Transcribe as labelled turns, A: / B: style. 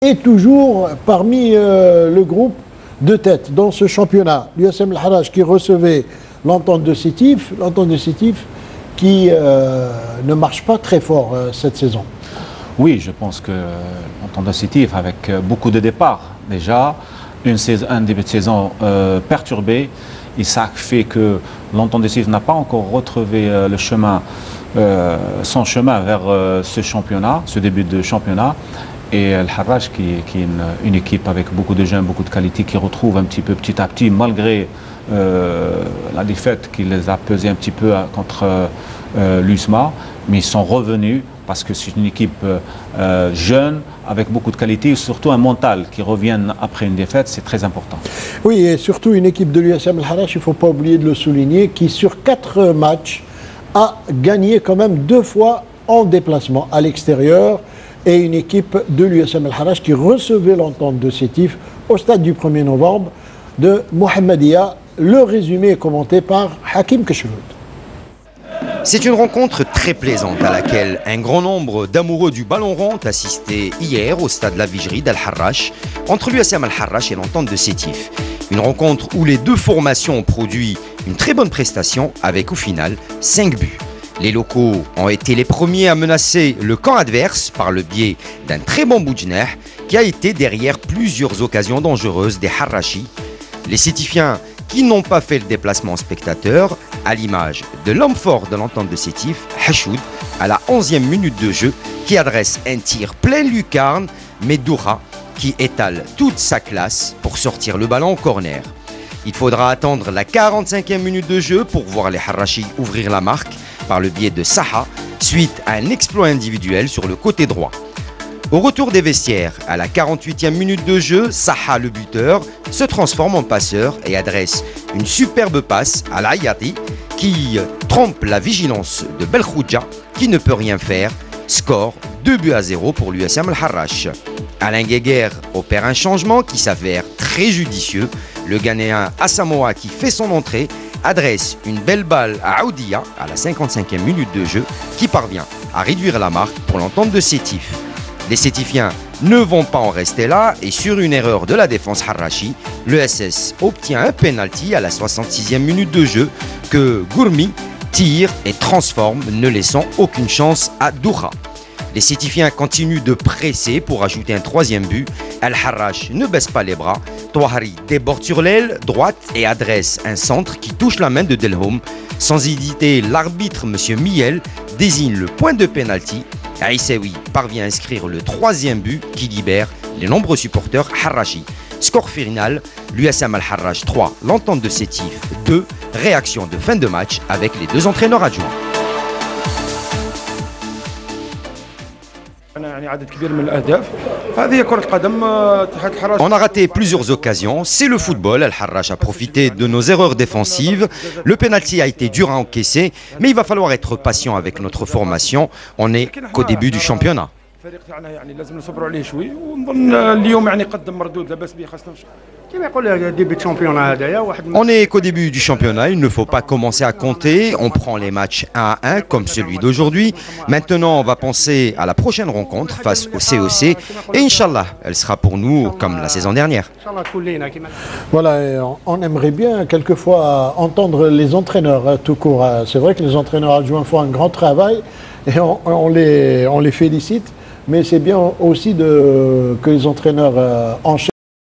A: est toujours parmi le groupe de tête dans ce championnat. L'USM Al-Harrach qui recevait l'entente de Sétif qui ne marche pas très fort cette saison.
B: Oui, je pense que l'entente de Sétif, avec beaucoup de départs déjà, un début de saison perturbé, et ça fait que l'entente de Sétif n'a pas encore retrouvé le chemin, son chemin vers ce championnat, ce début de championnat. Et Al-Harrach qui est une équipe avec beaucoup de jeunes, beaucoup de qualité, qui retrouve un petit peu petit à petit, malgré la défaite qui les a pesés un petit peu contre l'USMA, mais ils sont revenus parce que c'est une équipe jeune, avec beaucoup de qualité, et surtout un mental qui revienne après une défaite, c'est très important.
A: Oui, et surtout une équipe de l'USM Al-Harrach, il ne faut pas oublier de le souligner, qui sur 4 matchs a gagné quand même 2 fois en déplacement à l'extérieur, et une équipe de l'USM Al-Harrach qui recevait l'entente de Sétif au stade du 1er novembre de Mohammedia. Le résumé est commenté par Hakim Keshroud.
C: C'est une rencontre très plaisante à laquelle un grand nombre d'amoureux du ballon rond ont assisté hier au stade La Vigerie d'Al-Harrach entre l'USM Al-Harrach et l'entente de Sétif. Une rencontre où les deux formations ont produit une très bonne prestation avec au final 5 buts. Les locaux ont été les premiers à menacer le camp adverse par le biais d'un très bon Boudjneh qui a été derrière plusieurs occasions dangereuses des Harrachis. Les Sétifiens qui n'ont pas fait le déplacement spectateur, à l'image de l'homme fort de l'entente de Sétif, Hachoud, à la 11e minute de jeu, qui adresse un tir plein lucarne, mais Doura qui étale toute sa classe pour sortir le ballon au corner. Il faudra attendre la 45e minute de jeu pour voir les Harrachis ouvrir la marque par le biais de Saha, suite à un exploit individuel sur le côté droit. Au retour des vestiaires, à la 48e minute de jeu, Saha, le buteur, se transforme en passeur et adresse une superbe passe à l'Ayati qui trompe la vigilance de Belkhoudja qui ne peut rien faire. Score 2-0 pour l'USM Al-Harrach. Alain Guéguer opère un changement qui s'avère très judicieux. Le Ghanéen Asamoah qui fait son entrée adresse une belle balle à Aoudia à la 55e minute de jeu qui parvient à réduire la marque pour l'entente de Sétif. Les Sétifiens ne vont pas en rester là et sur une erreur de la défense Harrachi, le SS obtient un penalty à la 66e minute de jeu que Gourmi tire et transforme, ne laissant aucune chance à Doura. Les Sétifiens continuent de presser pour ajouter un 3e but. Al-Harrach ne baisse pas les bras. Touahri déborde sur l'aile droite et adresse un centre qui touche la main de Delhomme. Sans hésiter, l'arbitre, M. Miel, désigne le point de pénalty. Aïssaoui parvient à inscrire le 3e but qui libère les nombreux supporters Harrachi. Score final, l'USM Al-Harrach 3, l'entente de Sétif 2, réaction de fin de match avec les 2 entraîneurs adjoints. On a raté plusieurs occasions, c'est le football. Al-Harrach a profité de nos erreurs défensives. Le penalty a été dur à encaisser, mais il va falloir être patient avec notre formation. On n'est qu'au début du championnat. On n'est qu'au début du championnat, il ne faut pas commencer à compter. On prend les matchs 1 à 1 comme celui d'aujourd'hui. Maintenant, on va penser à la prochaine rencontre face au COC. Et Inch'Allah, elle sera pour nous comme la saison dernière.
A: Voilà, on aimerait bien quelquefois entendre les entraîneurs tout court. C'est vrai que les entraîneurs adjoints font un grand travail et on les félicite. Mais c'est bien aussi que les entraîneurs enchaînent.